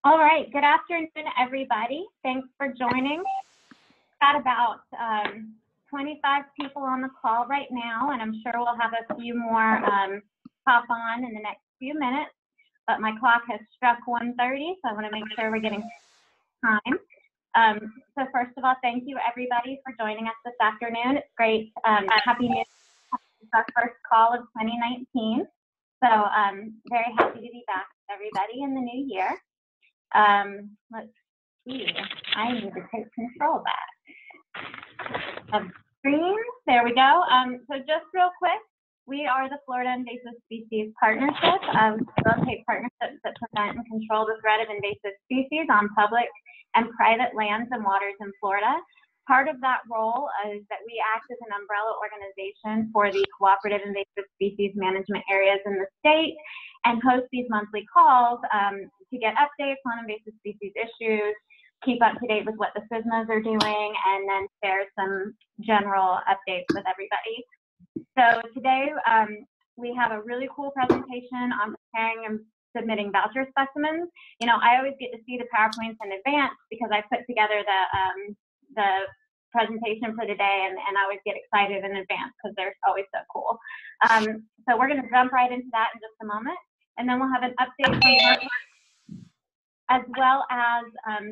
All right, good afternoon, everybody. Thanks for joining. Got about 25 people on the call right now, and I'm sure we'll have a few more pop on in the next few minutes, but my clock has struck 1:30, so I want to make sure we're getting time. So first of all, thank you everybody for joining us this afternoon. It's great. Happy New Year. It's our first call of 2019. So I'm very happy to be back with everybody in the new year. Let's see, I need to take control back of screen. There we go. So just real quick, we are the Florida Invasive Species Partnership. We facilitate partnerships that prevent and control the threat of invasive species on public and private lands and waters in Florida. Part of that role is that we act as an umbrella organization for the cooperative invasive species management areas in the state and host these monthly calls to get updates on invasive species issues, keep up to date with what the CISMAs are doing, and then share some general updates with everybody. So today we have a really cool presentation on preparing and submitting voucher specimens. You know, I always get to see the PowerPoints in advance because I put together the presentation for the day, and I always get excited in advance because they're always so cool. So we're going to jump right into that in just a moment, and then we'll have an update from Heartland, as well as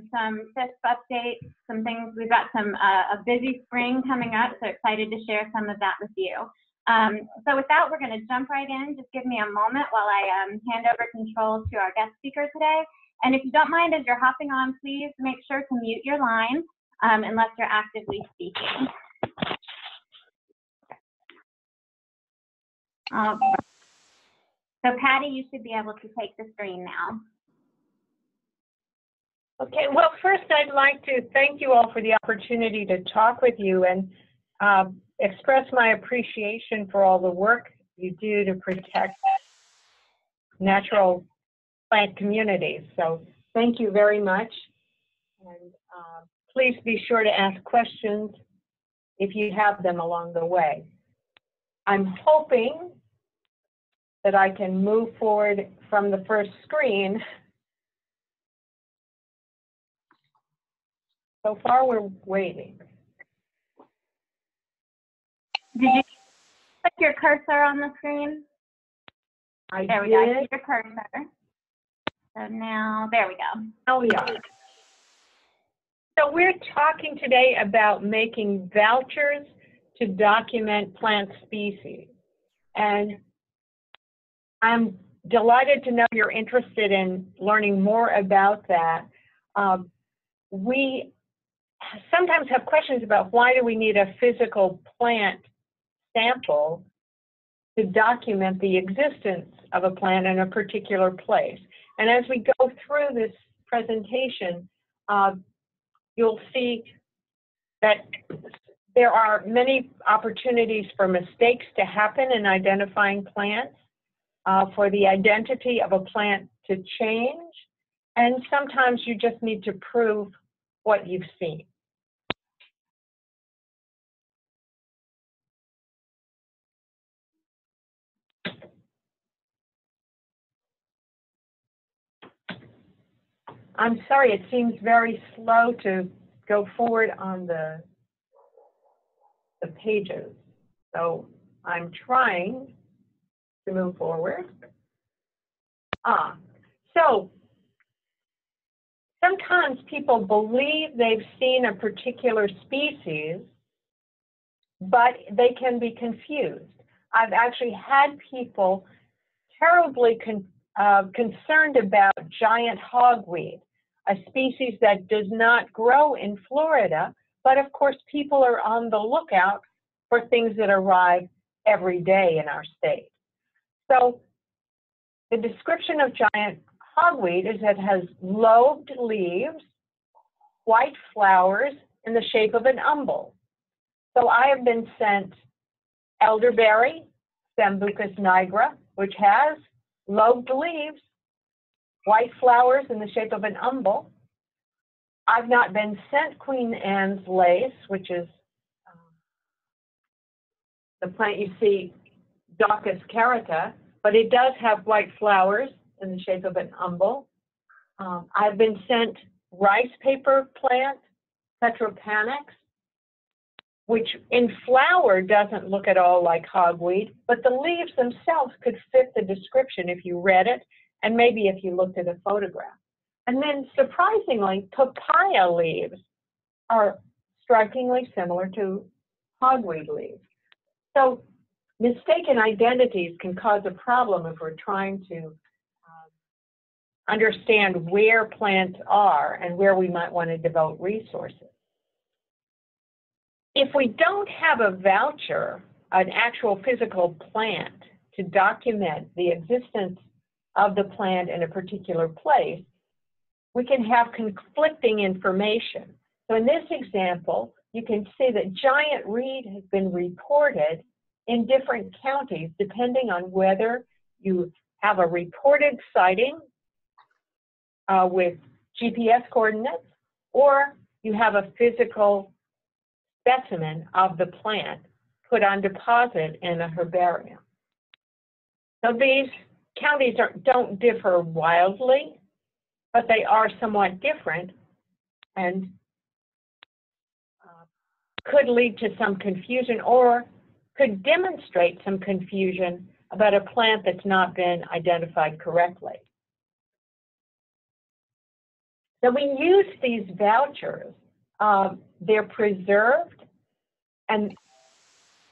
some CISP updates, some things. We've got some a busy spring coming up, so excited to share some of that with you. So with that, we're going to jump right in. Just give me a moment while I hand over control to our guest speaker today. And if you don't mind, as you're hopping on, please make sure to mute your line unless you're actively speaking. So Patty, you should be able to take the screen now. Okay, well, first I'd like to thank you all for the opportunity to talk with you and express my appreciation for all the work you do to protect natural plant communities. So thank you very much. And please be sure to ask questions if you have them along the way. I'm hoping that I can move forward from the first screen. So far, we're waiting. Did you put your cursor on the screen? There we go. I see your cursor. So now, there we go. Oh, yeah. So we're talking today about making vouchers to document plant species. And I'm delighted to know you're interested in learning more about that. We sometimes have questions about why do we need a physical plant sample to document the existence of a plant in a particular place. And as we go through this presentation, you'll see that there are many opportunities for mistakes to happen in identifying plants, for the identity of a plant to change, and sometimes you just need to prove what you've seen. I'm sorry, it seems very slow to go forward on the pages. So I'm trying to move forward. So sometimes people believe they've seen a particular species, but they can be confused. I've actually had people terribly concerned about giant hogweed, a species that does not grow in Florida, but of course people are on the lookout for things that arrive every day in our state. So the description of giant hogweed is that it has lobed leaves, white flowers in the shape of an umbel. So I have been sent elderberry, Sambucus nigra, which has lobed leaves, white flowers in the shape of an umbel. I've not been sent Queen Anne's lace, which is the plant you see, Daucus carota, but it does have white flowers in the shape of an umbel. I've been sent rice paper plant, Petropanax, which in flower doesn't look at all like hogweed, but the leaves themselves could fit the description if you read it, and maybe if you looked at a photograph. And then surprisingly, papaya leaves are strikingly similar to hogweed leaves. So mistaken identities can cause a problem if we're trying to understand where plants are and where we might want to devote resources. If we don't have a voucher, an actual physical plant, to document the existence of the plant in a particular place, we can have conflicting information. So in this example, you can see that giant reed has been reported in different counties, depending on whether you have a reported sighting with GPS coordinates, or you have a physical specimen of the plant put on deposit in a herbarium. So these counties don't differ wildly, but they are somewhat different and could lead to some confusion or could demonstrate some confusion about a plant that's not been identified correctly. So we use these vouchers. They're preserved, and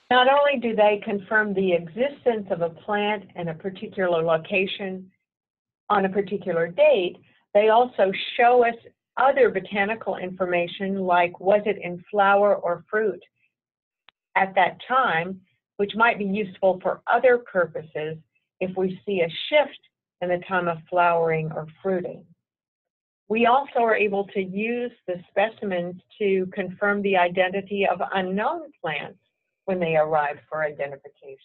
not only do they confirm the existence of a plant in a particular location on a particular date, they also show us other botanical information, like was it in flower or fruit at that time, which might be useful for other purposes if we see a shift in the time of flowering or fruiting. We also are able to use the specimens to confirm the identity of unknown plants when they arrive for identification.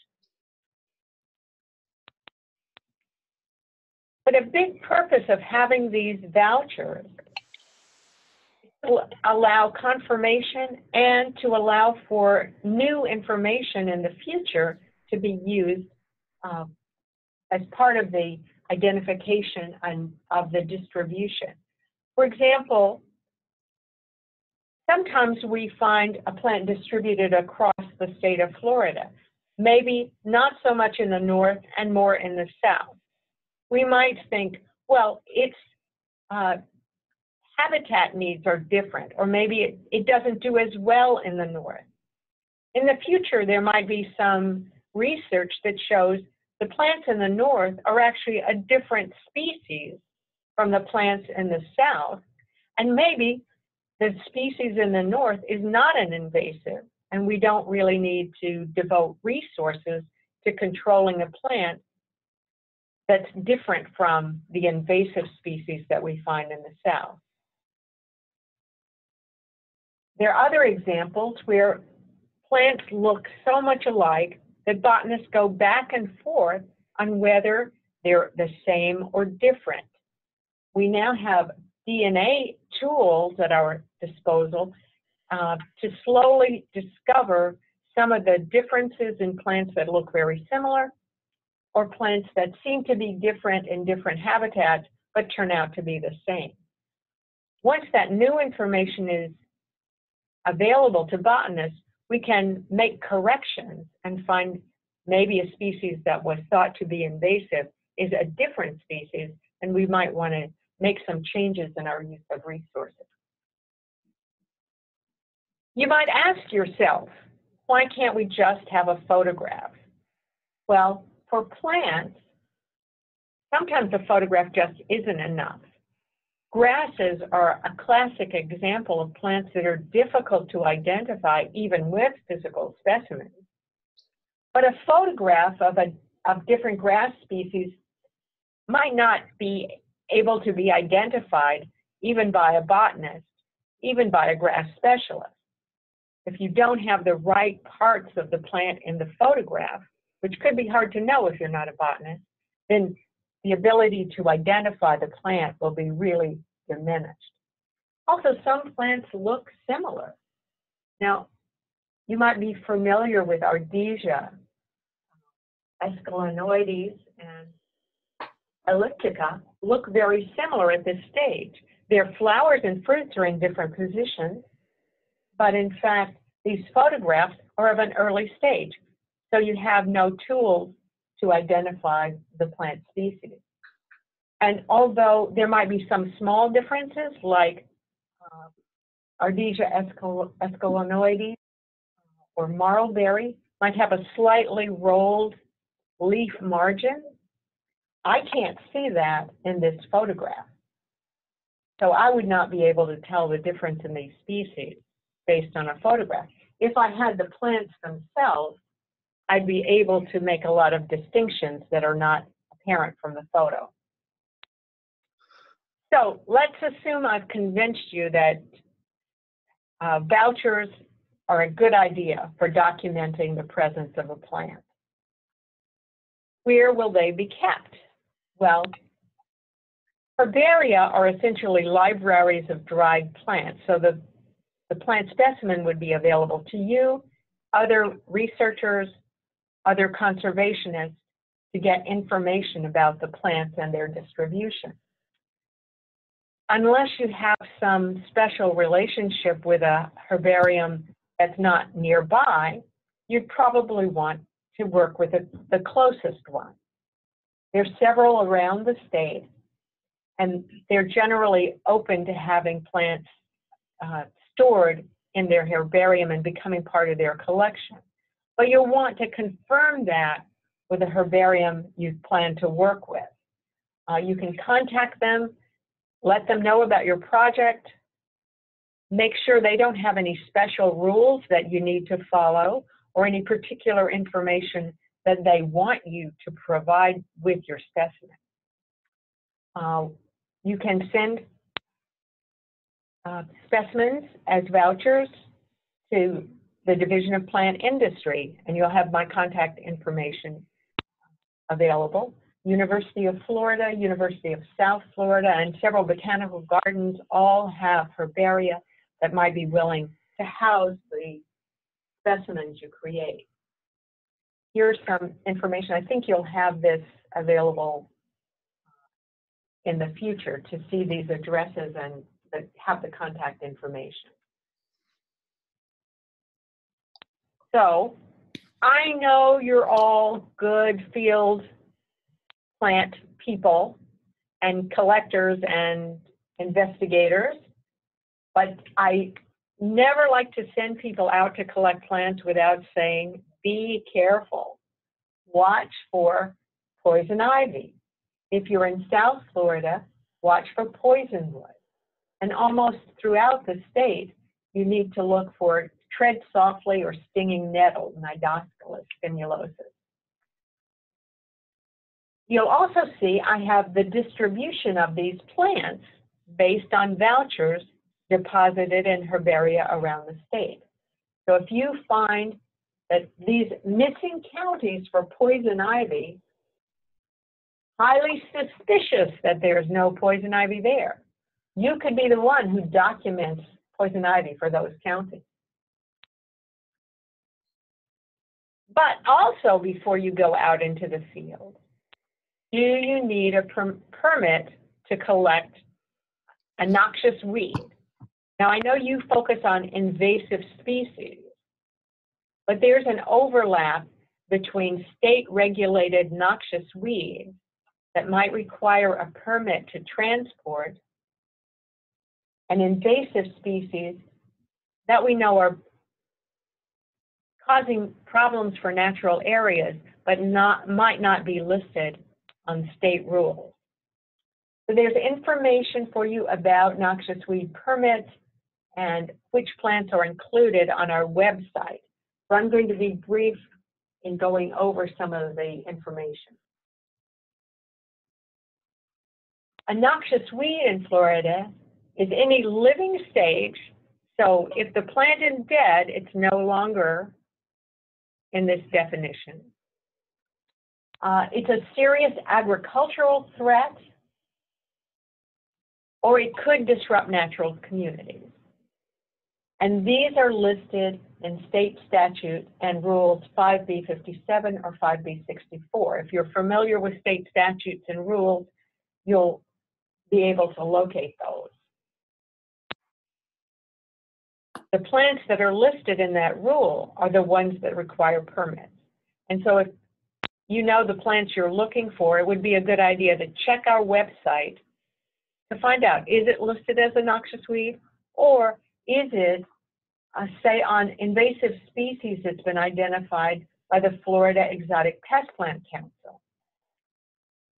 But a big purpose of having these vouchers is to allow confirmation and to allow for new information in the future to be used as part of the identification of the distribution. For example, sometimes we find a plant distributed across the state of Florida, maybe not so much in the north and more in the south. We might think, well, its habitat needs are different, or maybe it doesn't do as well in the north. In the future, there might be some research that shows the plants in the north are actually a different species from the plants in the south, and maybe the species in the north is not an invasive, and we don't really need to devote resources to controlling a plant that's different from the invasive species that we find in the south. There are other examples where plants look so much alike that botanists go back and forth on whether they're the same or different. We now have DNA tools at our disposal to slowly discover some of the differences in plants that look very similar, or plants that seem to be different in different habitats but turn out to be the same. Once that new information is available to botanists, we can make corrections and find maybe a species that was thought to be invasive is a different species, and we might want to make some changes in our use of resources. You might ask yourself, why can't we just have a photograph? Well, for plants, sometimes a photograph just isn't enough. Grasses are a classic example of plants that are difficult to identify even with physical specimens. But a photograph of different grass species might not be able to be identified even by a botanist, even by a grass specialist. If you don't have the right parts of the plant in the photograph, which could be hard to know if you're not a botanist, then the ability to identify the plant will be really diminished. Also, some plants look similar. Now, you might be familiar with Ardesia, Escalenoides, and Elliptica, look very similar at this stage. Their flowers and fruits are in different positions, but in fact, these photographs are of an early stage. So you have no tools to identify the plant species. And although there might be some small differences, like Ardesia escalonoides or marlberry might have a slightly rolled leaf margin, I can't see that in this photograph. So I would not be able to tell the difference in these species based on a photograph. If I had the plants themselves, I'd be able to make a lot of distinctions that are not apparent from the photo. So let's assume I've convinced you that vouchers are a good idea for documenting the presence of a plant. Where will they be kept? Well, herbaria are essentially libraries of dried plants. So the plant specimen would be available to you, other researchers, other conservationists to get information about the plants and their distribution. Unless you have some special relationship with a herbarium that's not nearby, you'd probably want to work with the closest one. There's several around the state, and they're generally open to having plants stored in their herbarium and becoming part of their collection. But you'll want to confirm that with a herbarium you plan to work with. You can contact them, let them know about your project, make sure they don't have any special rules that you need to follow or any particular information that they want you to provide with your specimen. You can send specimens as vouchers to the Division of Plant Industry, and you'll have my contact information available. University of Florida, University of South Florida, and several botanical gardens all have herbaria that might be willing to house the specimens you create. Here's some information. I think you'll have this available in the future to see these addresses and have the contact information. So I know you're all good field plant people and collectors and investigators, but I never like to send people out to collect plants without saying, be careful. Watch for poison ivy. If you're in South Florida, watch for poisonwood. And almost throughout the state, you need to look for tread softly or stinging nettles, Nidoscalus stimulosus. You'll also see I have the distribution of these plants based on vouchers deposited in herbaria around the state. So if you find that these missing counties for poison ivy, highly suspicious that there's no poison ivy there, you could be the one who documents poison ivy for those counties. But also, before you go out into the field, do you need a permit to collect a noxious weed? Now, I know you focus on invasive species, but there's an overlap between state-regulated noxious weeds that might require a permit to transport and invasive species that we know are causing problems for natural areas, but might not be listed on state rules. So there's information for you about noxious weed permits and which plants are included on our website. So I'm going to be brief in going over some of the information. A noxious weed in Florida is any living stage. So if the plant is dead, it's no longer in this definition. It's a serious agricultural threat, or it could disrupt natural communities. And these are listed in state statute and rules 5B57 or 5B64. If you're familiar with state statutes and rules, you'll be able to locate those. The plants that are listed in that rule are the ones that require permits. And so if you know the plants you're looking for, it would be a good idea to check our website to find out, is it listed as a noxious weed, or is it, say, on invasive species that's been identified by the Florida Exotic Pest Plant Council.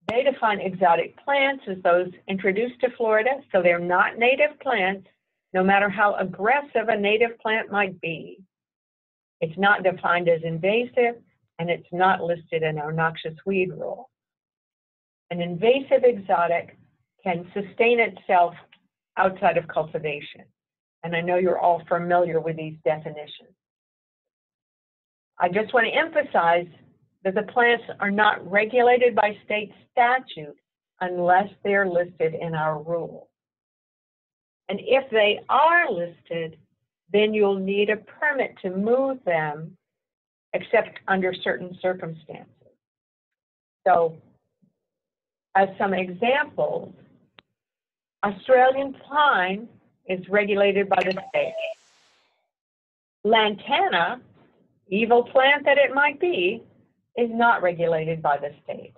They define exotic plants as those introduced to Florida, so they're not native plants, no matter how aggressive a native plant might be. It's not defined as invasive, and it's not listed in our noxious weed rule. An invasive exotic can sustain itself outside of cultivation. And I know you're all familiar with these definitions. I just want to emphasize that the plants are not regulated by state statute unless they're listed in our rule. And if they are listed, then you'll need a permit to move them, except under certain circumstances. So, as some examples, Australian pine is regulated by the state. Lantana, evil plant that it might be, is not regulated by the state.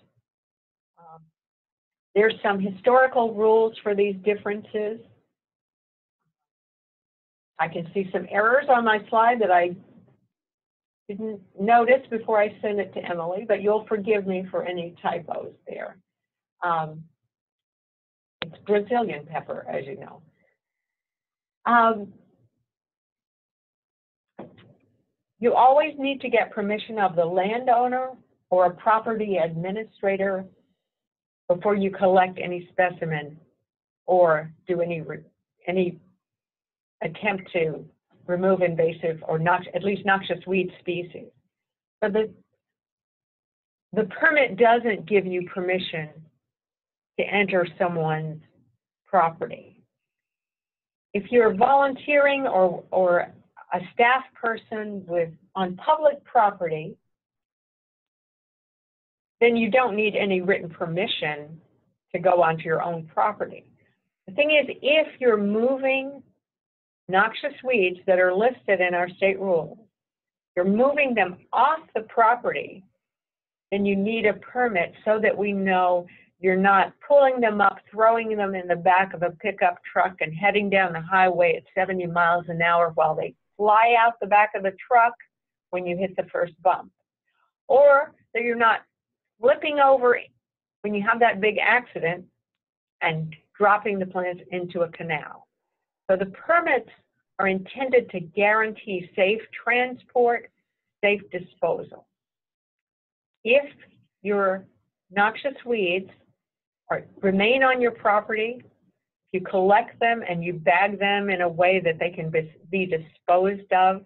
There's some historical rules for these differences. I can see some errors on my slide that I didn't notice before I sent it to Emily, but you'll forgive me for any typos there. It's Brazilian pepper, as you know. You always need to get permission of the landowner or a property administrator before you collect any specimen or do any attempt to remove invasive or at least noxious weed species. So the permit doesn't give you permission to enter someone's property. If you're volunteering or a staff person on public property, then you don't need any written permission to go onto your own property. The thing is, if you're moving noxious weeds that are listed in our state rules, you're moving them off the property, then you need a permit so that we know you're not pulling them up, throwing them in the back of a pickup truck and heading down the highway at 70 miles an hour while they fly out the back of the truck when you hit the first bump. Or that you're not flipping over when you have that big accident and dropping the plants into a canal. So the permits are intended to guarantee safe transport, safe disposal. If your noxious weeds remain on your property, if you collect them and you bag them in a way that they can be disposed of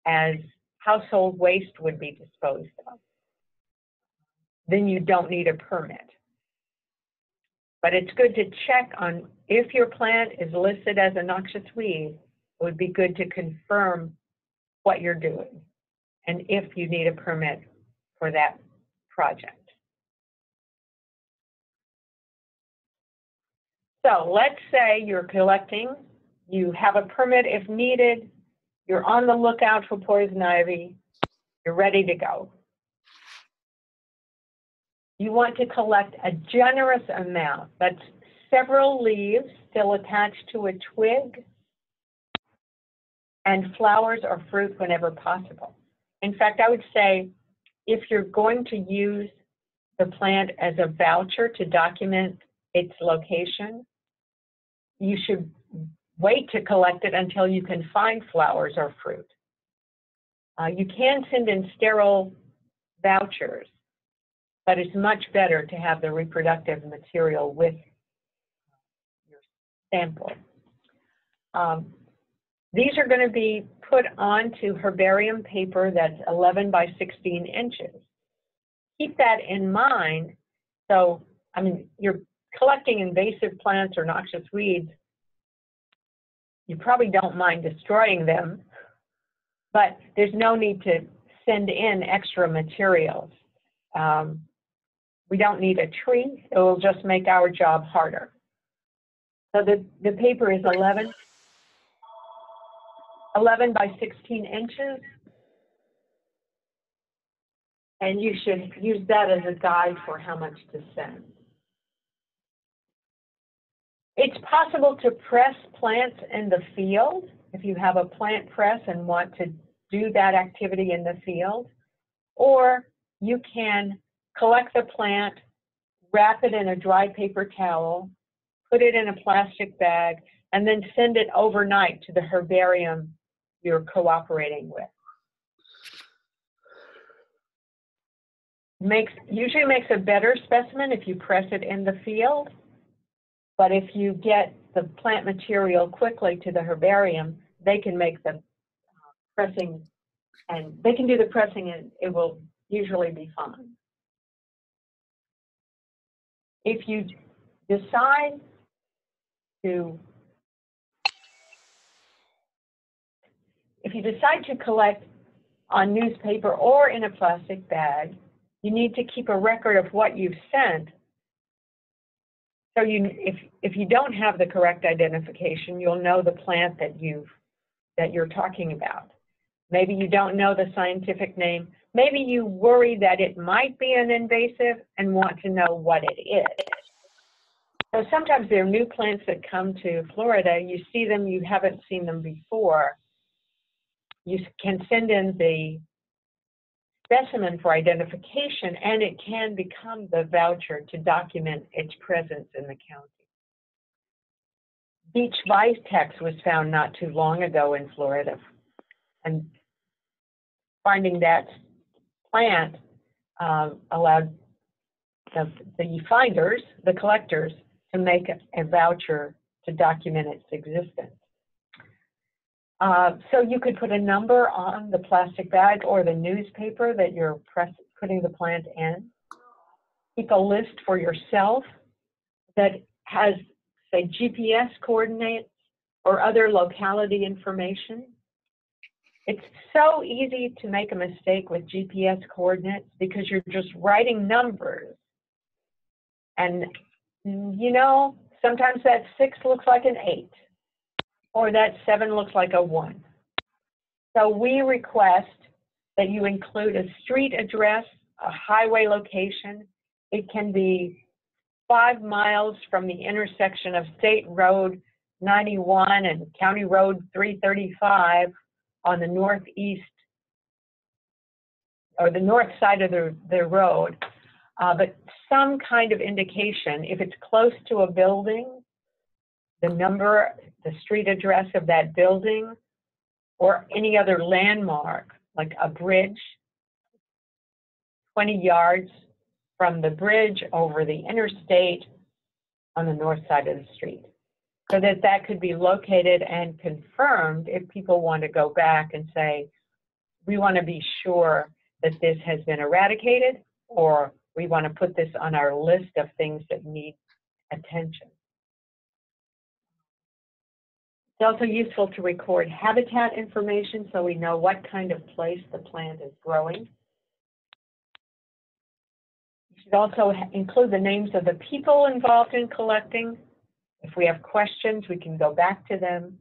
as household waste would be disposed of, then you don't need a permit. But it's good to check on if your plant is listed as a noxious weed, it would be good to confirm what you're doing and if you need a permit for that project. So let's say you're collecting, you have a permit if needed, you're on the lookout for poison ivy, you're ready to go. You want to collect a generous amount. That's several leaves still attached to a twig and flowers or fruit whenever possible. In fact, I would say if you're going to use the plant as a voucher to document its location, you should wait to collect it until you can find flowers or fruit. You can send in sterile vouchers, but it's much better to have the reproductive material with your sample. These are going to be put onto herbarium paper that's 11 by 16 inches. Keep that in mind. So, I mean, you're collecting invasive plants or noxious weeds. You probably don't mind destroying them, but there's no need to send in extra materials. We don't need a tree. It will just make our job harder. So the paper is 11 by 16 inches. And you should use that as a guide for how much to send. It's possible to press plants in the field if you have a plant press and want to do that activity in the field. Or you can collect the plant, wrap it in a dry paper towel, put it in a plastic bag, and then send it overnight to the herbarium you're cooperating with. Usually makes a better specimen if you press it in the field, but if you get the plant material quickly to the herbarium, they can make the pressing, and they can do the pressing, and it will usually be fine. If you decide to collect on newspaper or in a plastic bag, you need to keep a record of what you've sent. So if you don't have the correct identification, you'll know the plant that you're talking about. Maybe you don't know the scientific name. Maybe you worry that it might be an invasive and want to know what it is. So sometimes there are new plants that come to Florida. You see them, you haven't seen them before. You can send in the specimen for identification, and it can become the voucher to document its presence in the county. Beach vitex was found not too long ago in Florida, and finding that plant allowed the finders, the collectors, to make a voucher to document its existence. So you could put a number on the plastic bag or the newspaper that you're putting the plant in. Keep a list for yourself that has, say, GPS coordinates or other locality information. It's so easy to make a mistake with GPS coordinates because you're just writing numbers. And, you know, sometimes that 6 looks like an 8. Or that 7 looks like a 1. So we request that you include a street address, a highway location. It can be 5 miles from the intersection of State Road 91 and County Road 335 on the northeast, or the north side of the road. But some kind of indication, if it's close to a building, the number, the street address of that building, or any other landmark, like a bridge, 20 yards from the bridge over the interstate on the north side of the street. So that could be located and confirmed if people want to go back and say, we want to be sure that this has been eradicated, or we want to put this on our list of things that need attention. It's also useful to record habitat information so we know what kind of place the plant is growing. You should also include the names of the people involved in collecting. If we have questions, we can go back to them.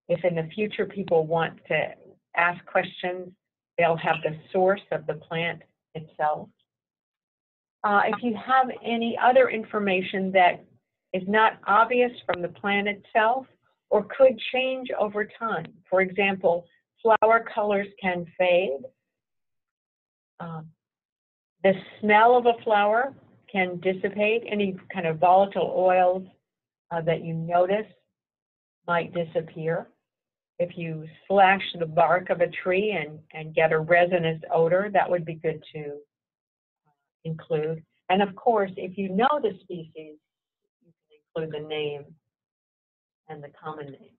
If in the future people want to ask questions, they'll have the source of the plant itself. If you have any other information that is not obvious from the plant itself, or could change over time. For example, flower colors can fade. The smell of a flower can dissipate. Any kind of volatile oils that you notice might disappear. If you slash the bark of a tree and get a resinous odor, that would be good to include. And of course, if you know the species, you can include the name and the common name.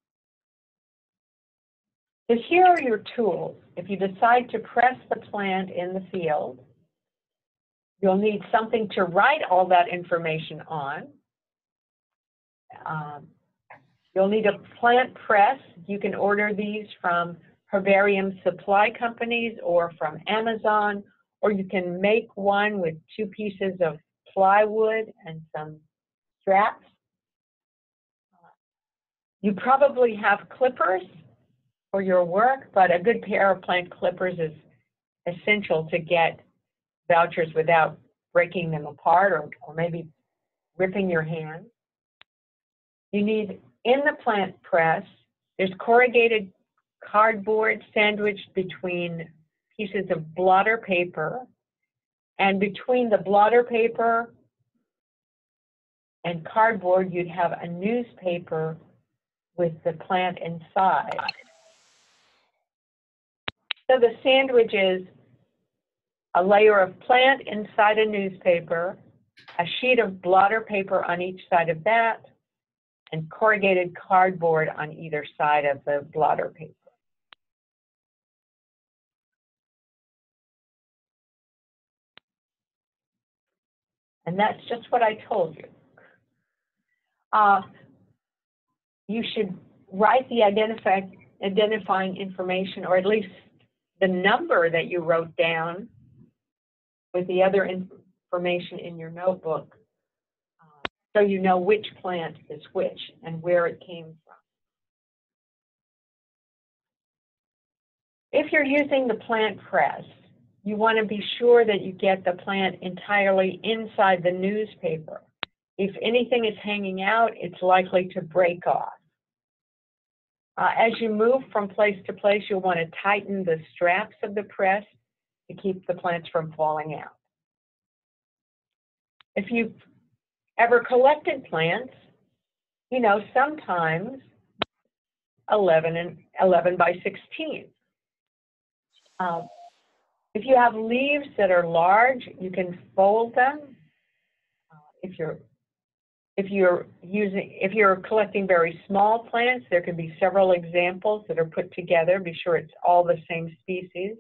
So here are your tools. If you decide to press the plant in the field, you'll need something to write all that information on. You'll need a plant press. You can order these from herbarium supply companies or from Amazon, or you can make one with 2 pieces of plywood and some straps. You probably have clippers for your work, but a good pair of plant clippers is essential to get vouchers without breaking them apart or maybe ripping your hand. You need, in the plant press, there's corrugated cardboard sandwiched between pieces of blotter paper, and between the blotter paper and cardboard, you'd have a newspaper with the plant inside. So the sandwich is a layer of plant inside a newspaper, a sheet of blotter paper on each side of that, and corrugated cardboard on either side of the blotter paper. And that's just what I told you. You should write the identifying information, or at least the number that you wrote down with the other information in your notebook, so you know which plant is which and where it came from. If you're using the plant press, you want to be sure that you get the plant entirely inside the newspaper. If anything is hanging out, it's likely to break off. As you move from place to place, you'll want to tighten the straps of the press to keep the plants from falling out. If you've ever collected plants, you know sometimes 11 by 16. If you have leaves that are large, you can fold them. If you're collecting very small plants, there can be several examples that are put together. Be sure it's all the same species,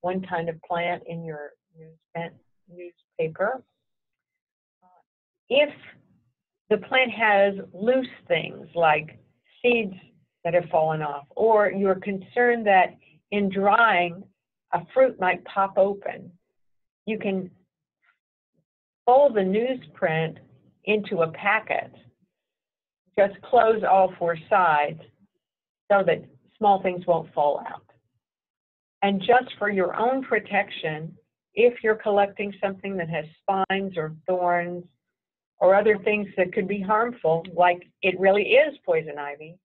one kind of plant in your newspaper. If the plant has loose things like seeds that have fallen off, or you're concerned that in drying, a fruit might pop open, you can fold the newsprint into a packet. Just close all four sides so that small things won't fall out. And just for your own protection, if you're collecting something that has spines or thorns or other things that could be harmful, like it really is poison ivy,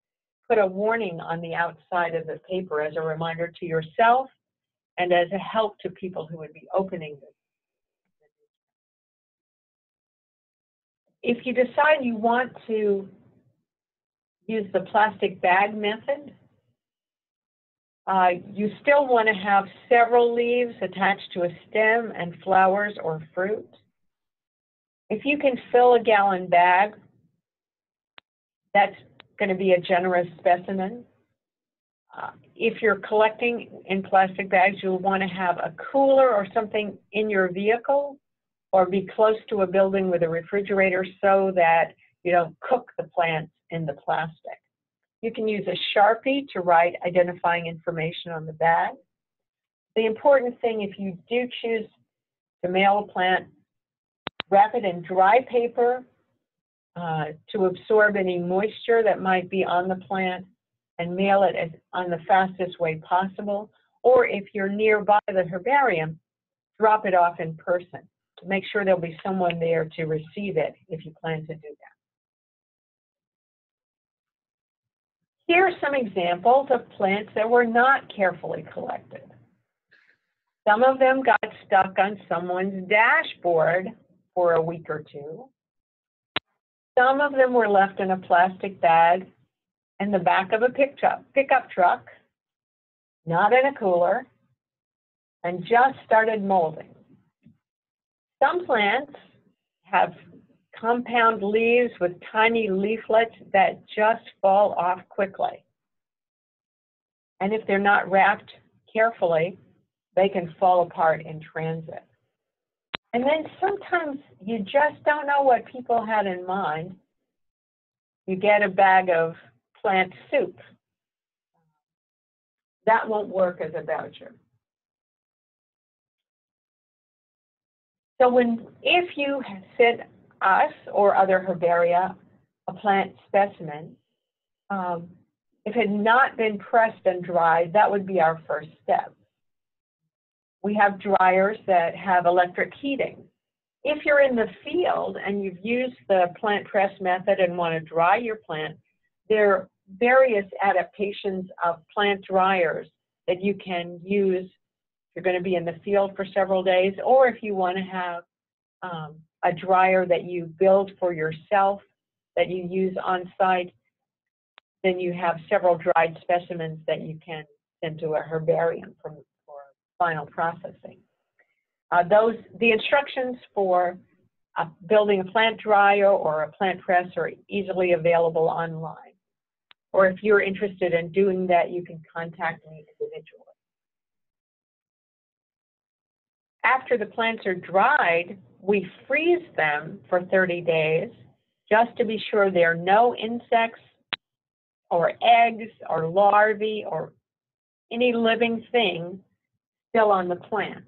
put a warning on the outside of the paper as a reminder to yourself and as a help to people who would be opening this. If you decide you want to use the plastic bag method, you still want to have several leaves attached to a stem and flowers or fruit. If you can fill a gallon bag, that's going to be a generous specimen. If you're collecting in plastic bags, you'll want to have a cooler or something in your vehicle, or be close to a building with a refrigerator so that you don't cook the plants in the plastic. You can use a Sharpie to write identifying information on the bag. The important thing, if you do choose to mail a plant, wrap it in dry paper to absorb any moisture that might be on the plant, and mail it on the fastest way possible. Or if you're nearby the herbarium, drop it off in person. Make sure there'll be someone there to receive it if you plan to do that. Here are some examples of plants that were not carefully collected. Some of them got stuck on someone's dashboard for a week or two. Some of them were left in a plastic bag in the back of a pickup truck, not in a cooler, and just started molding. Some plants have compound leaves with tiny leaflets that just fall off quickly. And if they're not wrapped carefully, they can fall apart in transit. And then sometimes you just don't know what people had in mind. You get a bag of plant soup. That won't work as a voucher. So if you send us or other herbaria a plant specimen, if it had not been pressed and dried, that would be our first step. We have dryers that have electric heating. If you're in the field and you've used the plant press method and want to dry your plant, there are various adaptations of plant dryers that you can use if you're going to be in the field for several days, or if you want to have a dryer that you build for yourself that you use on site, then you have several dried specimens that you can send to a herbarium for final processing. The instructions for building a plant dryer or a plant press are easily available online. Or if you're interested in doing that, you can contact me individually. After the plants are dried, we freeze them for 30 days just to be sure there are no insects or eggs or larvae or any living thing still on the plant.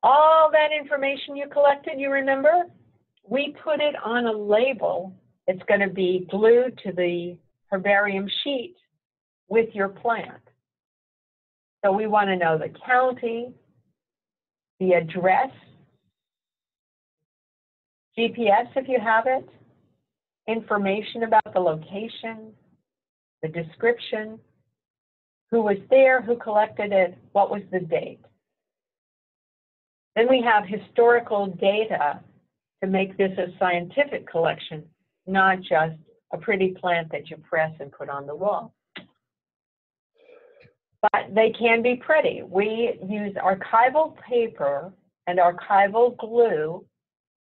All that information you collected, you remember? We put it on a label that's going to be glued to the herbarium sheet with your plant. So we want to know the county, the address, GPS if you have it, information about the location, the description, who was there, who collected it, what was the date. Then we have historical data to make this a scientific collection, not just a pretty plant that you press and put on the wall. But they can be pretty. We use archival paper and archival glue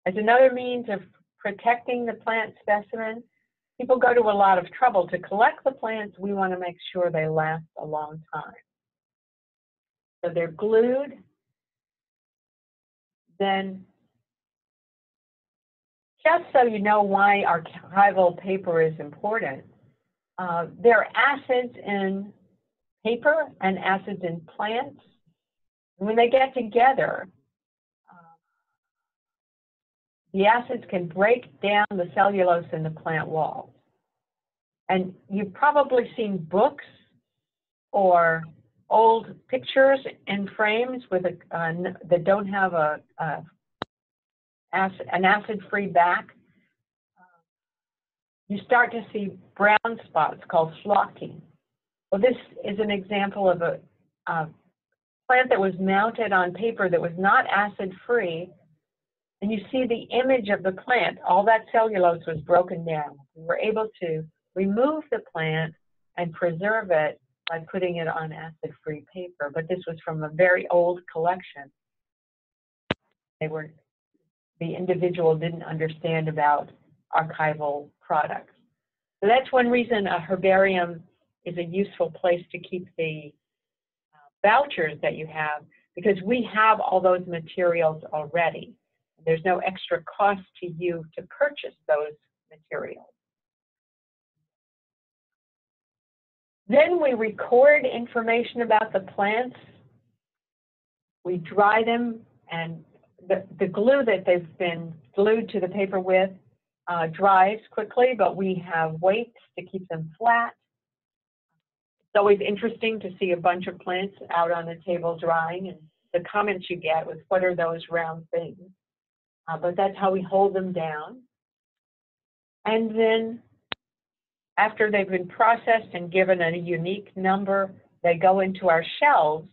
as another means of protecting the plant specimen. People go to a lot of trouble to collect the plants. We want to make sure they last a long time. So they're glued. Then, just so you know why archival paper is important, there are acids in paper and acids in plants. When they get together, the acids can break down the cellulose in the plant walls. And you've probably seen books or old pictures in frames with that don't have an acid-free back. You start to see brown spots called flocking. Well, this is an example of a plant that was mounted on paper that was not acid-free, and you see the image of the plant. All that cellulose was broken down. We were able to remove the plant and preserve it by putting it on acid-free paper, but this was from a very old collection. The individual didn't understand about archival products. So that's one reason a herbarium is a useful place to keep the vouchers that you have, because we have all those materials already. There's no extra cost to you to purchase those materials. Then we record information about the plants. We dry them, and the glue that they've been glued to the paper with dries quickly, but we have weights to keep them flat. It's always interesting to see a bunch of plants out on the table drying, and the comments you get with what are those round things. But that's how we hold them down. And then after they've been processed and given a unique number, they go into our shelves.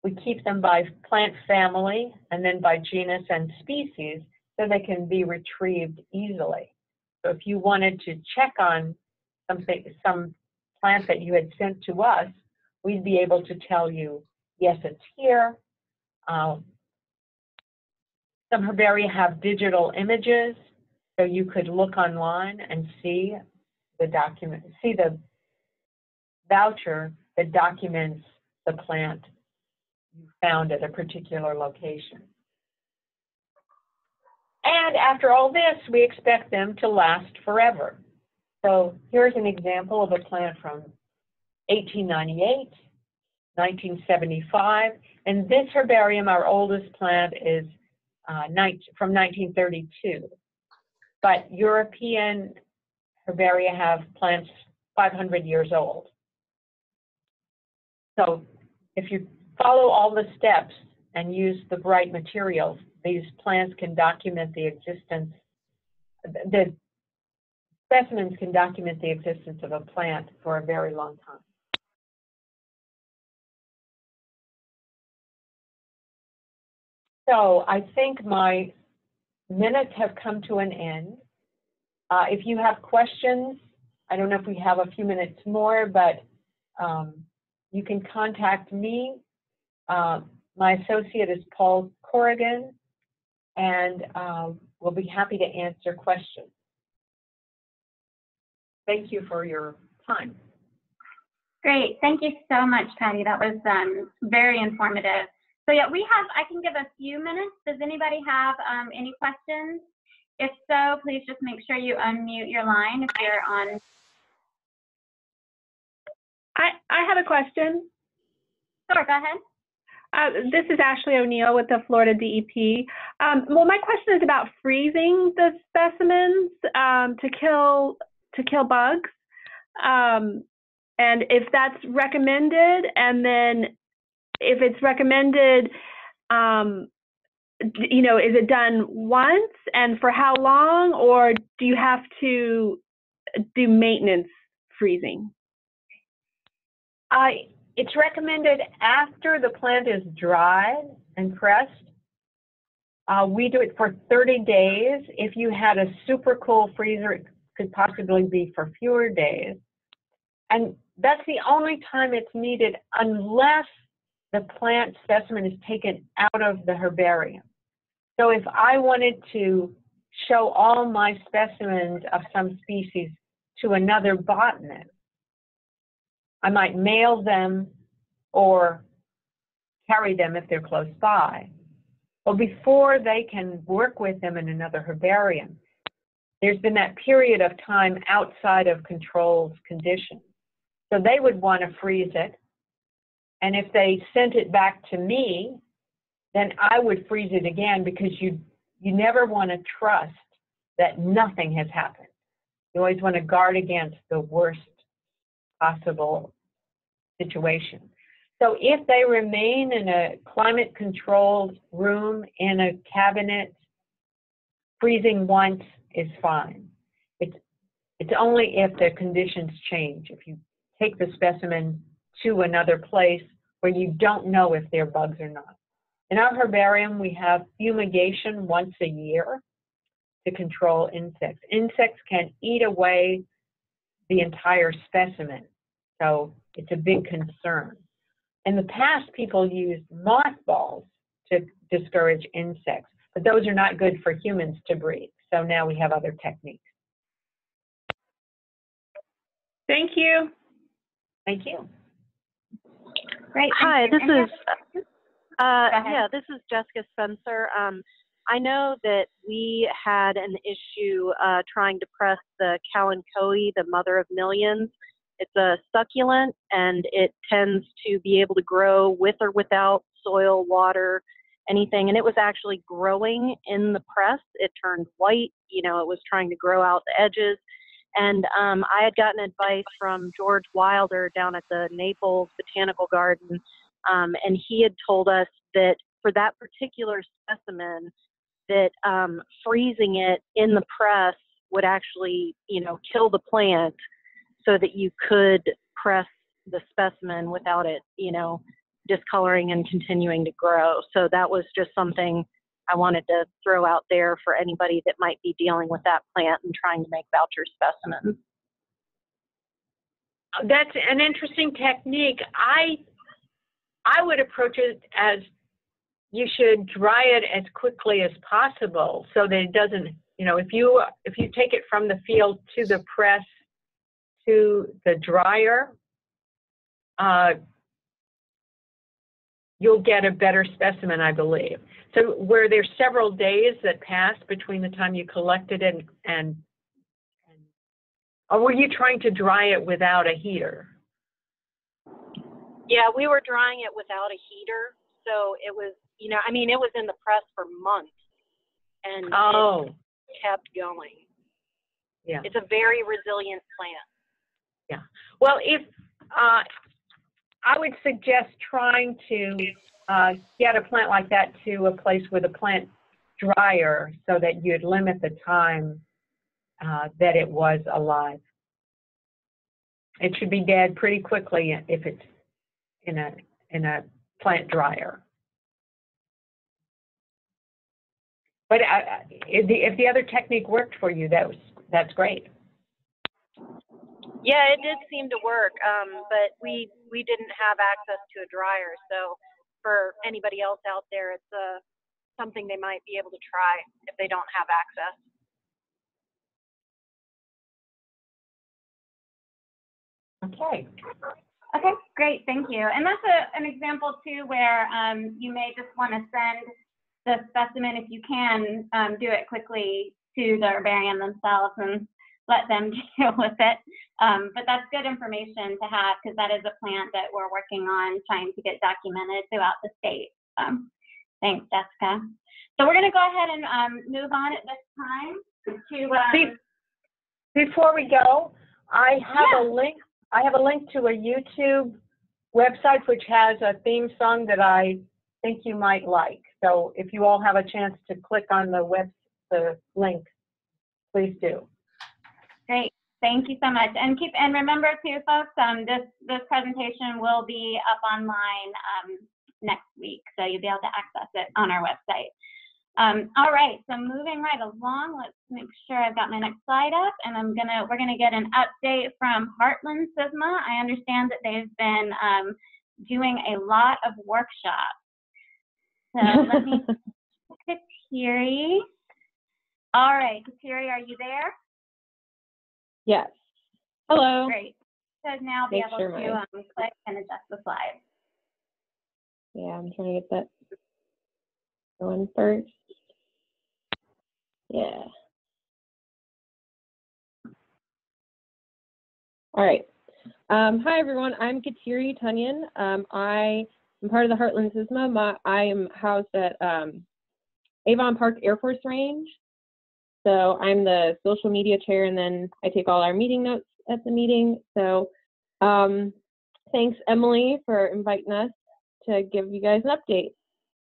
We keep them by plant family and then by genus and species so they can be retrieved easily. So if you wanted to check on some plant that you had sent to us, we'd be able to tell you, yes, it's here. Some herbaria have digital images, so you could look online and see the document, see the voucher that documents the plant you found at a particular location. And after all this, we expect them to last forever. So here's an example of a plant from 1898, 1975, and this herbarium, our oldest plant, is from 1932. But European herbaria have plants 500 years old. So if you follow all the steps and use the right materials, these plants can document the existence, the specimens can document the existence of a plant for a very long time. So I think my minutes have come to an end. If you have questions, I don't know if we have a few minutes more, but you can contact me. My associate is Paul Corrigan, and we'll be happy to answer questions. Thank you for your time. Great. Thank you so much, Patty. That was very informative. So yeah, I can give a few minutes. Does anybody have any questions? If so, please just make sure you unmute your line if you're on. I have a question. Sure, go ahead. This is Ashley O'Neill with the Florida DEP. Well, my question is about freezing the specimens to kill bugs, and if that's recommended, and then if it's recommended, you know, is it done once and for how long, or do you have to do maintenance freezing? It's recommended after the plant is dried and pressed. We do it for 30 days. If you had a super cool freezer, it could possibly be for fewer days. And that's the only time it's needed unless the plant specimen is taken out of the herbarium. So if I wanted to show all my specimens of some species to another botanist, I might mail them or carry them if they're close by. Well, before they can work with them in another herbarium, there's been that period of time outside of controlled conditions. So they would want to freeze it. And if they sent it back to me, then I would freeze it again, because you never want to trust that nothing has happened. You always want to guard against the worst possible situation. So if they remain in a climate-controlled room in a cabinet, freezing once is fine. It's only if the conditions change. If you take the specimen to another place where you don't know if there are bugs or not. In our herbarium, we have fumigation once a year to control insects. Insects can eat away the entire specimen, so it's a big concern. In the past, people used mothballs to discourage insects, but those are not good for humans to breathe. So now we have other techniques. Thank you. Thank you. Great. Hi, this is ahead. this is Jessica Spencer. I know that we had an issue trying to press the kalanchoe, the mother of millions. It's a succulent, and it tends to be able to grow with or without soil, water, anything. And it was actually growing in the press. It turned white. You know, it was trying to grow out the edges. And I had gotten advice from George Wilder down at the Naples Botanical Garden, and he had told us that for that particular specimen, that freezing it in the press would actually, you know, kill the plant, so that you could press the specimen without it, you know, discoloring and continuing to grow. So that was just something I wanted to throw out there for anybody that might be dealing with that plant and trying to make voucher specimens. That's an interesting technique. I would approach it as you should dry it as quickly as possible, so that it doesn't, you know, if you take it from the field to the press to the dryer, you'll get a better specimen, I believe. So where there's several days that pass between the time you collected it and or were you trying to dry it without a heater? Yeah, we were drying it without a heater. So it was, you know, I mean, it was in the press for months, and it kept going. Yeah. It's a very resilient plant. Yeah. Well, if I would suggest trying to get a plant like that to a place with a plant dryer so that you'd limit the time that it was alive. It should be dead pretty quickly if it's in a plant dryer. But if the other technique worked for you, that's great. Yeah, it did seem to work, but we didn't have access to a dryer. So for anybody else out there, it's something they might be able to try if they don't have access. Okay. Okay, great, thank you. And that's an example too where you may just want to send the specimen, if you can, do it quickly to the herbarium themselves and let them deal with it. But that's good information to have because that is a plant that we're working on trying to get documented throughout the state. Thanks, Jessica. So we're going to go ahead and move on at this time to. Before we go, I have a link. I have a link to a YouTube website which has a theme song that I think you might like. So if you all have a chance to click on the link, please do. Great, thank you so much. And remember too, folks, this presentation will be up online next week, so you'll be able to access it on our website. All right, so moving right along, let's make sure I've got my next slide up, and we're gonna get an update from Heartland Sigma. I understand that they've been doing a lot of workshops. So let me, Kateri. All right, Kateri, are you there? Yes. Hello. Great. So now be able to click and adjust the slide. Yeah, I'm trying to get that going first. Yeah. All right. Hi, everyone. I'm Kateri Tunyon. I am part of the Heartland Sigma. I am housed at Avon Park Air Force Range. So I'm the social media chair, and then I take all our meeting notes at the meeting. So thanks, Emily, for inviting us to give you guys an update.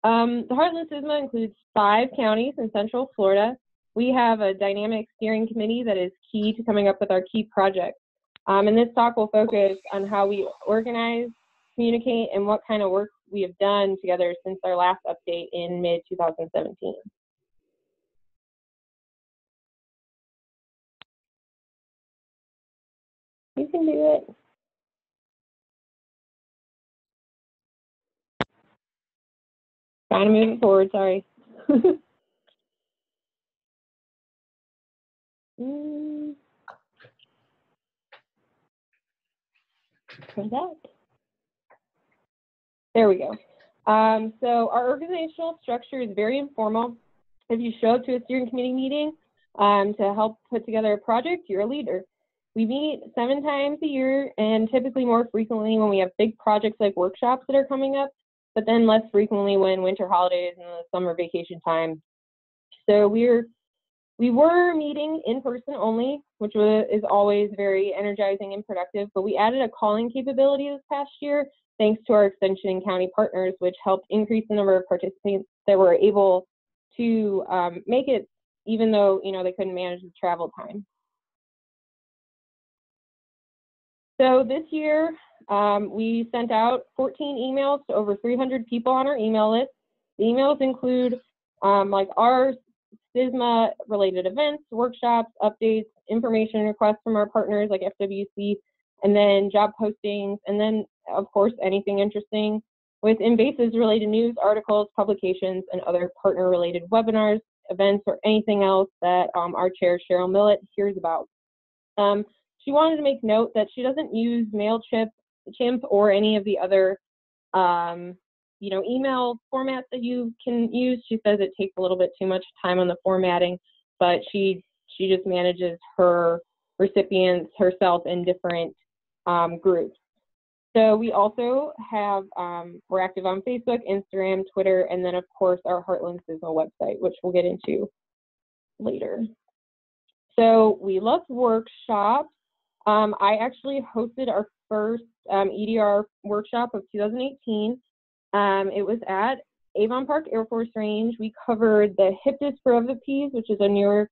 The Heartland Sigma includes 5 counties in Central Florida. We have a dynamic steering committee that is key to coming up with our key projects. And this talk will focus on how we organize, communicate, and what kind of work we have done together since our last update in mid-2017. You can do it. Trying to move it forward, sorry. Try that. There we go. So our organizational structure is very informal. If you show up to a steering committee meeting to help put together a project, you're a leader. We meet 7 times a year and typically more frequently when we have big projects like workshops that are coming up, but then less frequently when winter holidays and the summer vacation time. So we were meeting in person only, which is always very energizing and productive, but we added a calling capability this past year thanks to our extension and county partners, which helped increase the number of participants that were able to make it, even though they couldn't manage the travel time. So this year, we sent out 14 emails to over 300 people on our email list. The emails include like our CISMA related events, workshops, updates, information requests from our partners like FWC, and then job postings, and then of course anything interesting with Invasives related news, articles, publications, and other partner related webinars, events, or anything else that our chair Cheryl Millett hears about. She wanted to make note that she doesn't use MailChimp or any of the other email formats that you can use. She says it takes a little bit too much time on the formatting, but she just manages her recipients herself in different groups. So we also have, we're active on Facebook, Instagram, Twitter, and then of course our Heartland Sigma website, which we'll get into later. So we love workshops. I actually hosted our first EDR workshop of 2018. It was at Avon Park Air Force Range. We covered the Hyptis breviipes, which is a newer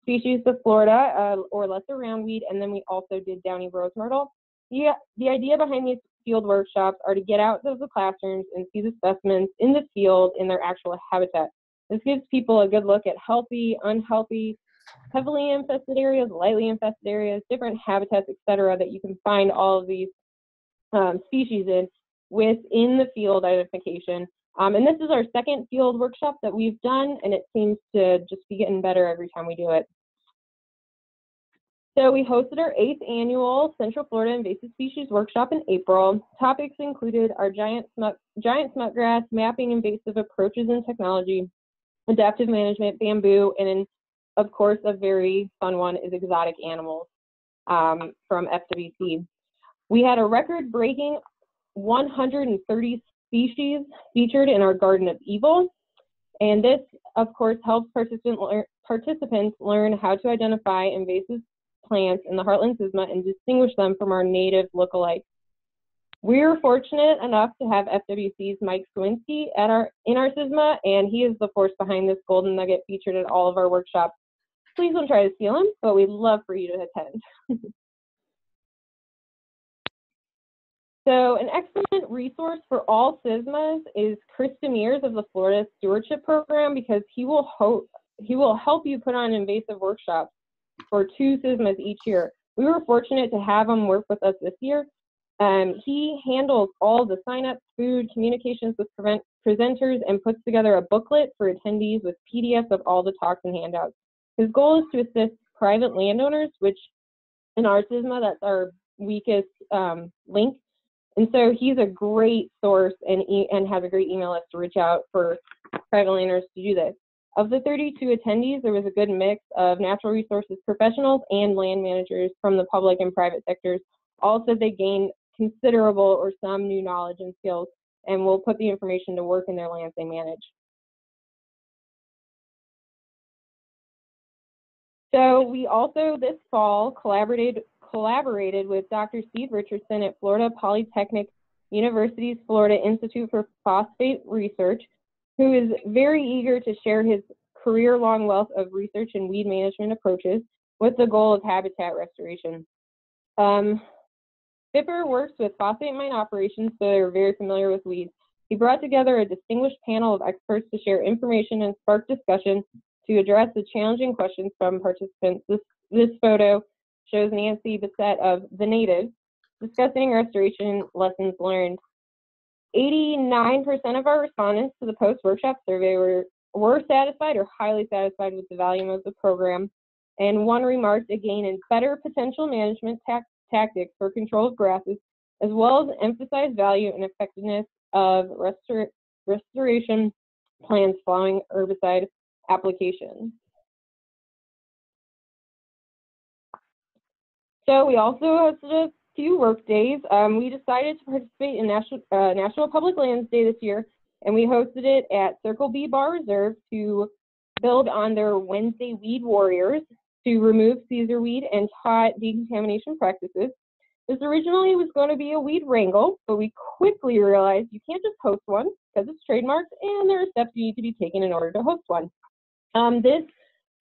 species of Florida, or lesser roundweed, and then we also did downy rose myrtle. The idea behind these field workshops are to get out of the classrooms and see the specimens in the field in their actual habitat. This gives people a good look at healthy, unhealthy, heavily infested areas, lightly infested areas, different habitats, etc., that you can find all of these species in within the field identification. And this is our second field workshop that we've done, and it seems to just be getting better every time we do it. So we hosted our 8th annual Central Florida Invasive Species Workshop in April. Topics included our giant smutgrass, mapping invasive approaches and technology, adaptive management, bamboo, and of course, a very fun one is exotic animals from FWC. We had a record-breaking 130 species featured in our Garden of Evil, and this, of course, helps participants learn how to identify invasive plants in the Heartland Sigma and distinguish them from our native lookalikes. We're fortunate enough to have FWC's Mike Skowinski in our Sigma, and he is the force behind this golden nugget featured at all of our workshops. Please don't try to steal him, but we'd love for you to attend. So an excellent resource for all CISMAs is Chris Demers of the Florida Stewardship Program, because he will help you put on invasive workshops for 2 CISMAs each year. We were fortunate to have him work with us this year. He handles all the signups, food, communications with presenters, and puts together a booklet for attendees with PDFs of all the talks and handouts. His goal is to assist private landowners, which in our CISMA, that's our weakest link. And so he's a great source and has a great email list to reach out for private landowners to do this. Of the 32 attendees, there was a good mix of natural resources professionals and land managers from the public and private sectors. All said they gained considerable or some new knowledge and skills, and will put the information to work in their lands they manage. So we also this fall collaborated with Dr. Steve Richardson at Florida Polytechnic University's Florida Institute for Phosphate Research, who is very eager to share his career-long wealth of research and weed management approaches with the goal of habitat restoration. Fipper works with phosphate mine operations, so they're very familiar with weeds. He brought together a distinguished panel of experts to share information and spark discussion to address the challenging questions from participants. This photo shows Nancy Bissett of The Natives discussing restoration lessons learned. 89% of our respondents to the post-workshop survey were satisfied or highly satisfied with the value of the program. And one remarked a gain in better potential management tactics for control of grasses, as well as emphasized value and effectiveness of restoration plans following herbicide application. So we also hosted a few work days. We decided to participate in National Public Lands Day this year, and we hosted it at Circle B Bar Reserve to build on their Wednesday Weed Warriors to remove Caesar weed and taught decontamination practices. This originally was going to be a weed wrangle, but we quickly realized you can't just host one because it's trademarked, and there are steps you need to be taken in order to host one. This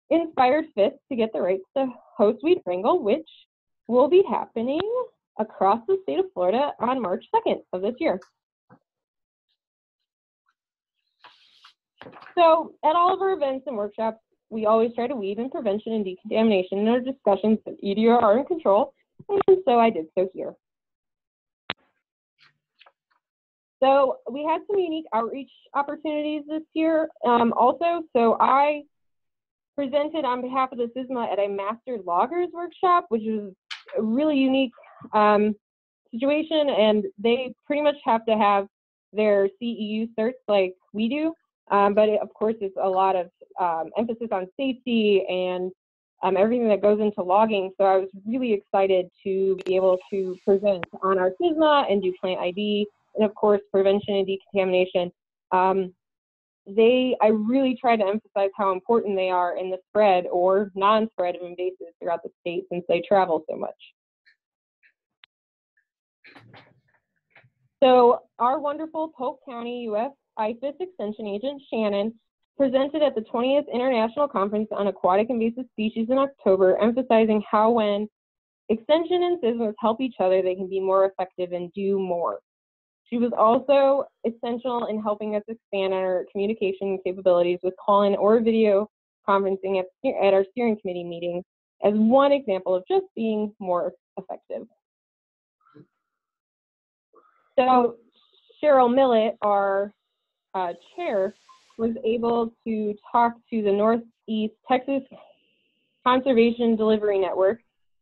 inspired FIST to get the rights to host Weed Wrangle, which will be happening across the state of Florida on March 2nd of this year. So at all of our events and workshops, we always try to weave in prevention and decontamination in our discussions that EDR are in control, and so I did so here. So we had some unique outreach opportunities this year also. So I presented on behalf of the CISMA at a Master Loggers workshop, which is a really unique situation, and they pretty much have to have their CEU certs like we do, but of course it's a lot of emphasis on safety and everything that goes into logging. So I was really excited to be able to present on our CISMA and do plant ID, and of course prevention and decontamination. I really try to emphasize how important they are in the spread or non-spread of invasives throughout the state since they travel so much. So our wonderful Polk County U.S. IFAS Extension Agent, Shannon, presented at the 20th International Conference on Aquatic Invasive Species in October, emphasizing how when Extension and CISMAs help each other, they can be more effective and do more. She was also essential in helping us expand our communication capabilities with call-in or video conferencing at our steering committee meetings as one example of just being more effective. So Cheryl Millett, our chair, was able to talk to the Northeast Texas Conservation Delivery Network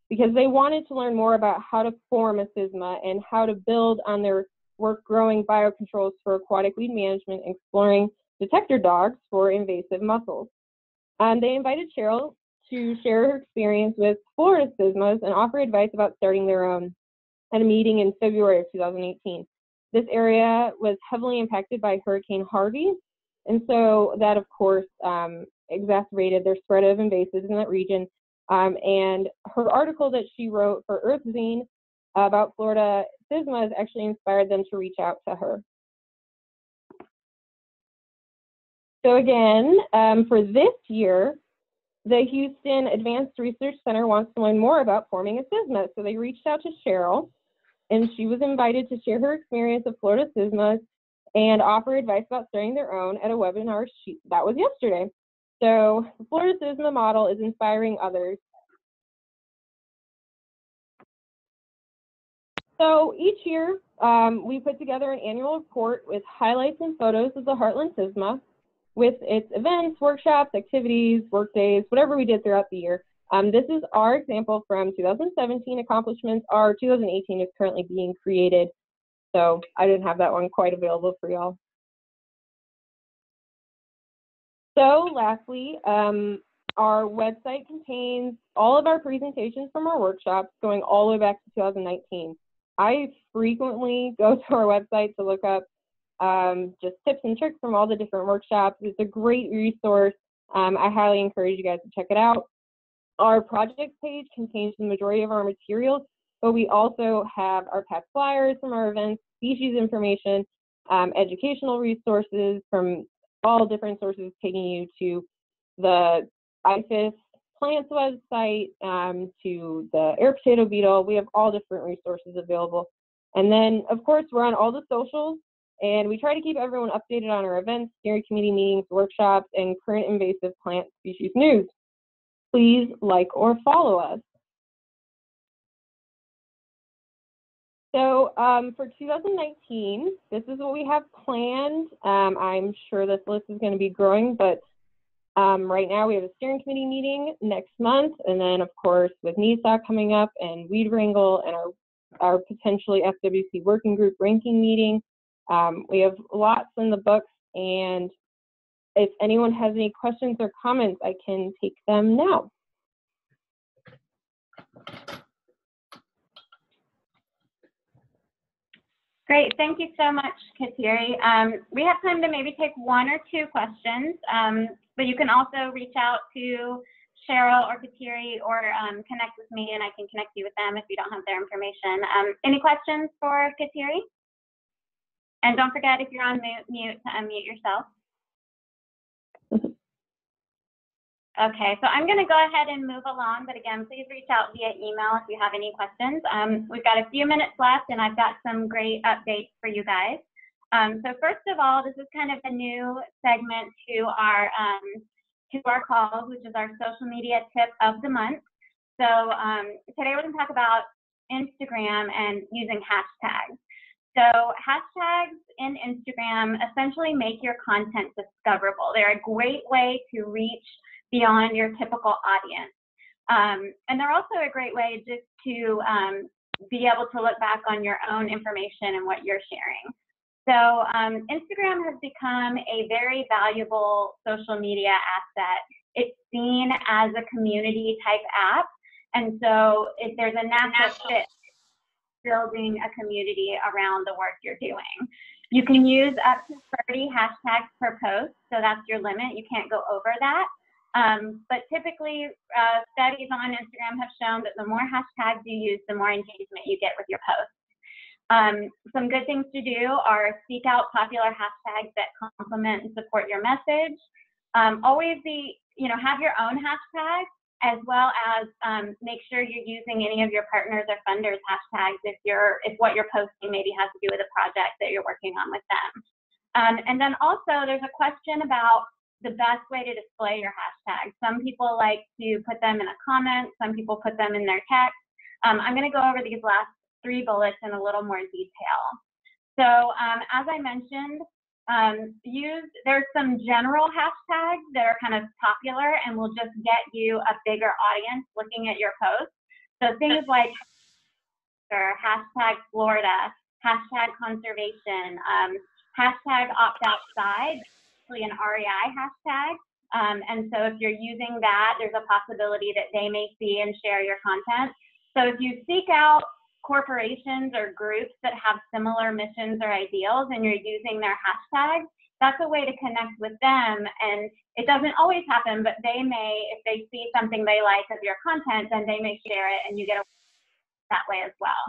because they wanted to learn more about how to form a CISMA and how to build on their work growing biocontrols for aquatic weed management, exploring detector dogs for invasive mussels. They invited Cheryl to share her experience with Florida CISMAs and offer advice about starting their own at a meeting in February of 2018. This area was heavily impacted by Hurricane Harvey, and so that, of course, exacerbated their spread of invasives in that region. And her article that she wrote for EarthZine about Florida CISMAs actually inspired them to reach out to her. So again, for this year, the Houston Advanced Research Center wants to learn more about forming a CISMA. So they reached out to Cheryl, and she was invited to share her experience of Florida CISMAs and offer advice about starting their own at a webinar that was yesterday. So the Florida CISMA model is inspiring others. So each year, we put together an annual report with highlights and photos of the Heartland CISMA with its events, workshops, activities, workdays, whatever we did throughout the year. This is our example from 2017 accomplishments. Our 2018 is currently being created, so I didn't have that one quite available for y'all. So lastly, our website contains all of our presentations from our workshops going all the way back to 2019. I frequently go to our website to look up just tips and tricks from all the different workshops. It's a great resource. I highly encourage you guys to check it out. Our project page contains the majority of our materials, but we also have our past flyers from our events, species information, educational resources from all different sources taking you to the IFAS plants website, to the air potato beetle. We have all different resources available. And then, of course, we're on all the socials, and we try to keep everyone updated on our events, steering committee meetings, workshops, and current invasive plant species news. Please like or follow us. So for 2019, this is what we have planned. I'm sure this list is going to be growing, but right now we have a steering committee meeting next month, and then of course with NESA coming up and Weed Wrangle and our potentially FWC working group ranking meeting. We have lots in the books, and if anyone has any questions or comments, I can take them now. Great, thank you so much, Kateri. We have time to maybe take one or two questions, but you can also reach out to Cheryl or Kateri or connect with me, and I can connect you with them if you don't have their information. Any questions for Kateri? And don't forget, if you're on mute, to unmute yourself. Okay, so I'm going to go ahead and move along, but again, please reach out via email if you have any questions. We've got a few minutes left, and I've got some great updates for you guys. So first of all, this is kind of a new segment to our call, which is our social media tip of the month. So today we're going to talk about Instagram and using hashtags. So hashtags in Instagram essentially make your content discoverable. They're a great way to reach beyond your typical audience. And they're also a great way just to be able to look back on your own information and what you're sharing. So Instagram has become a very valuable social media asset. It's seen as a community type app. And so if there's a natural fit building a community around the work you're doing. You can use up to hashtags per post, so that's your limit. You can't go over that. But typically, studies on Instagram have shown that the more hashtags you use, the more engagement you get with your posts. Some good things to do are seek out popular hashtags that complement and support your message. Always have your own hashtag, as well as make sure you're using any of your partners or funders hashtags if what you're posting maybe has to do with a project that you're working on with them. And then also there's a question about the best way to display your hashtags. Some people like to put them in a comment, some people put them in their text. I'm going to go over these last 3 bullets in a little more detail. So as I mentioned, there's some general hashtags that are kind of popular and will just get you a bigger audience looking at your posts. So things like hashtag Florida, hashtag conservation, hashtag opt outside, actually an REI hashtag. And so if you're using that, there's a possibility that they may see and share your content. So if you seek out corporations or groups that have similar missions or ideals and you're using their hashtags, that's a way to connect with them. And it doesn't always happen, but they may, if they see something they like of your content, then they may share it and you get that way as well.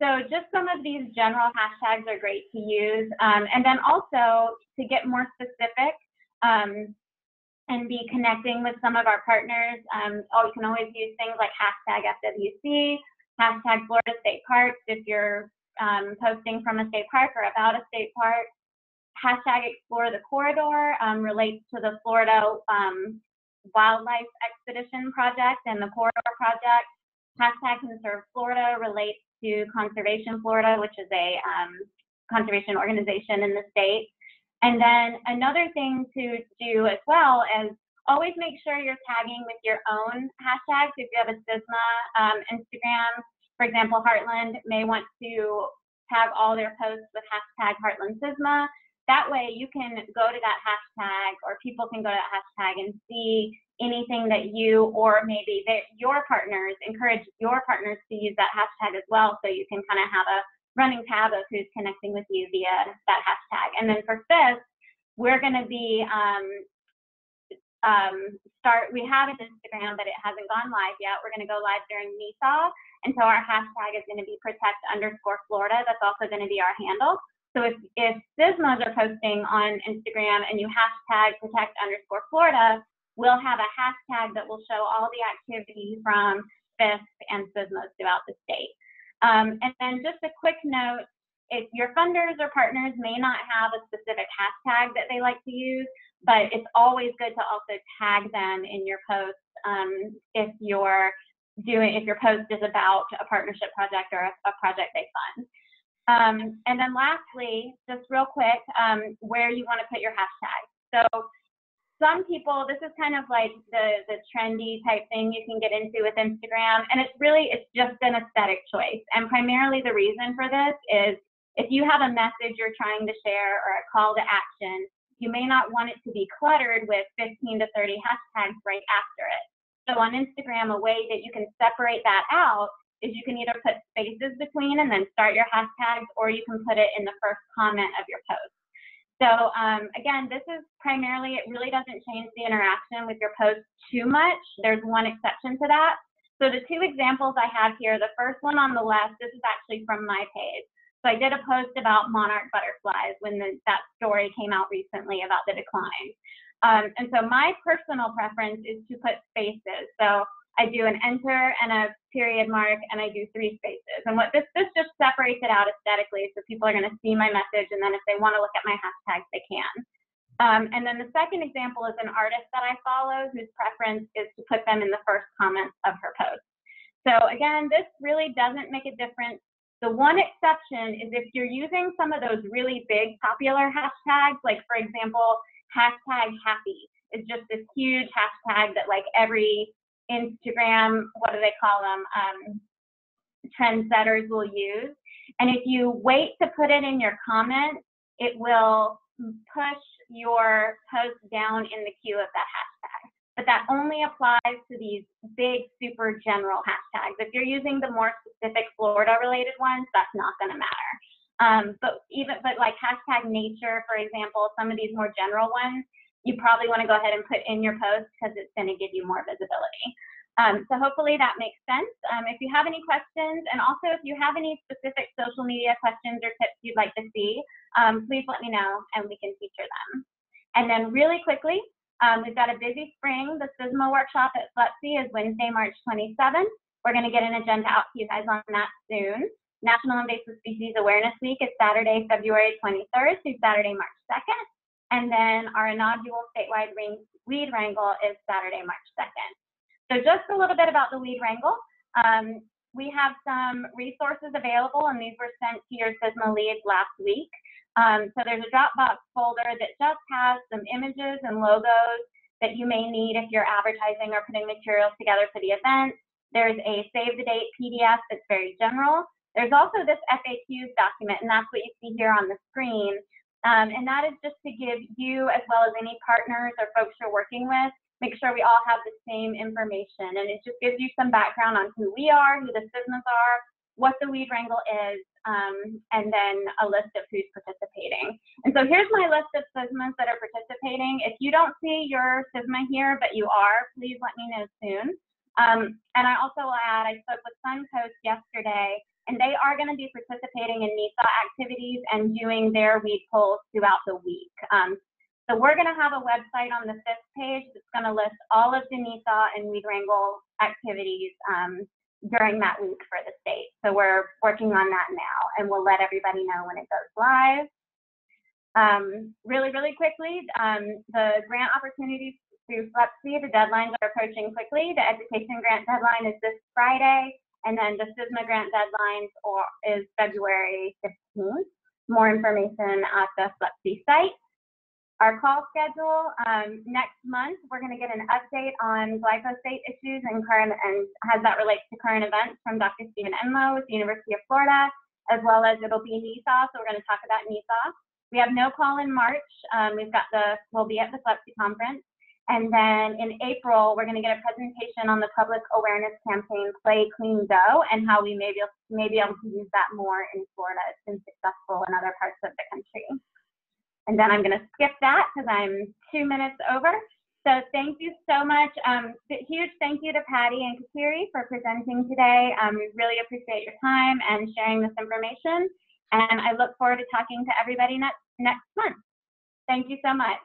So just some of these general hashtags are great to use. And then also to get more specific and be connecting with some of our partners, you can always use things like hashtag FWC, hashtag Florida State Parks if you're posting from a state park or about a state park. Hashtag Explore the Corridor relates to the Florida Wildlife Expedition Project and the Corridor Project. Hashtag Conserve Florida relates to Conservation Florida, which is a conservation organization in the state. And then another thing to do as well is always make sure you're tagging with your own hashtags. If you have a CISMA Instagram, for example, Heartland may want to tag all their posts with hashtag Heartland Sigma. That way you can go to that hashtag, or people can go to that hashtag and see anything that you or maybe your partners, encourage your partners to use that hashtag as well, so you can kind of have a running tab of who's connecting with you via that hashtag. And then for this, we're going to be we have an Instagram, but it hasn't gone live yet. We're going to go live during NESA, and so our hashtag is going to be protect_Florida. That's also going to be our handle. So if CISMAs are posting on Instagram and you hashtag protect_Florida, we'll have a hashtag that will show all the activity from FISP and CISMAs throughout the state. And then just a quick note, if your funders or partners may not have a specific hashtag that they like to use, but it's always good to also tag them in your posts if your post is about a partnership project or a project they fund. And then lastly, just real quick, where you want to put your hashtag. So some people, this is kind of like the trendy type thing you can get into with Instagram, and it's just an aesthetic choice. And primarily the reason for this is if you have a message you're trying to share or a call to action, you may not want it to be cluttered with 15 to 30 hashtags right after it. So on Instagram, a way that you can separate that out is you can either put spaces between and then start your hashtags, or you can put it in the first comment of your post. So again, this is primarily, it really doesn't change the interaction with your post too much. There's one exception to that. So the 2 examples I have here, the first one on the left, this is actually from my page. So I did a post about monarch butterflies when that story came out recently about the decline. And so my personal preference is to put spaces. So I do an enter and a period mark, and I do 3 spaces. And what this just separates it out aesthetically, so people are going to see my message, and then if they want to look at my hashtags, they can. And then the second example is an artist that I follow whose preference is to put them in the first comments of her post. So again, this really doesn't make a difference. The one exception is if you're using some of those really big popular hashtags, like for example, hashtag happy is just this huge hashtag that like every Instagram, what do they call them, trendsetters will use. And if you wait to put it in your comment, it will push your post down in the queue of that hashtag. But that only applies to these big, super general hashtags. If you're using the more specific Florida-related ones, that's not going to matter. But like hashtag nature, for example, some of these more general ones, you probably want to go ahead and put in your post because it's going to give you more visibility. So hopefully that makes sense. If you have any questions, and also if you have any specific social media questions or tips you'd like to see, please let me know and we can feature them. And then really quickly, we've got a busy spring. The CISMA workshop at FLEPC is Wednesday, March 27th. We're going to get an agenda out to you guys on that soon. National Invasive Species Awareness Week is Saturday, February 23rd through Saturday, March 2nd. And then our inaugural statewide weed wrangle is Saturday, March 2nd. So just a little bit about the weed wrangle. We have some resources available, and these were sent to your CISMA leads last week. So there's a Dropbox folder that just has some images and logos that you may need if you're advertising or putting materials together for the event. There's a save the date PDF that's very general. There's also this FAQs document, and that's what you see here on the screen. And that is just to give you, as well as any partners or folks you're working with, make sure we all have the same information. And it just gives you some background on who we are, who the CISMAs are, what the weed wrangle is, and then a list of who's participating. And so here's my list of CISMAs that are participating. If you don't see your CISMA here, but you are, please let me know soon. And I also will add, I spoke with Suncoast yesterday, and they are going to be participating in NISA activities and doing their weed polls throughout the week. So we're going to have a website on the 5th page that's going to list all of the NISA and weed wrangle activities during that week for the state. So we're working on that now, and we'll let everybody know when it goes live. Really quickly, the grant opportunities through FLEPC, the deadlines are approaching quickly. The education grant deadline is this Friday, and then the CISMA grant deadline is February 15th. More information at the FLEPC site. Our call schedule, next month, we're going to get an update on glyphosate issues and how that relates to current events from Dr. Stephen Enlow with the University of Florida, as well as it'll be NISA, so we're going to talk about NISA. We have no call in March. We'll be at the FLEPC conference. And then in April, we're going to get a presentation on the public awareness campaign, Play Clean Go, and how we may be able to use that more in Florida. It's been successful in other parts of the country. And then I'm going to skip that because I'm 2 minutes over. So thank you so much. Huge thank you to Patty and Kateri for presenting today. We really appreciate your time and sharing this information. And I look forward to talking to everybody next month. Thank you so much.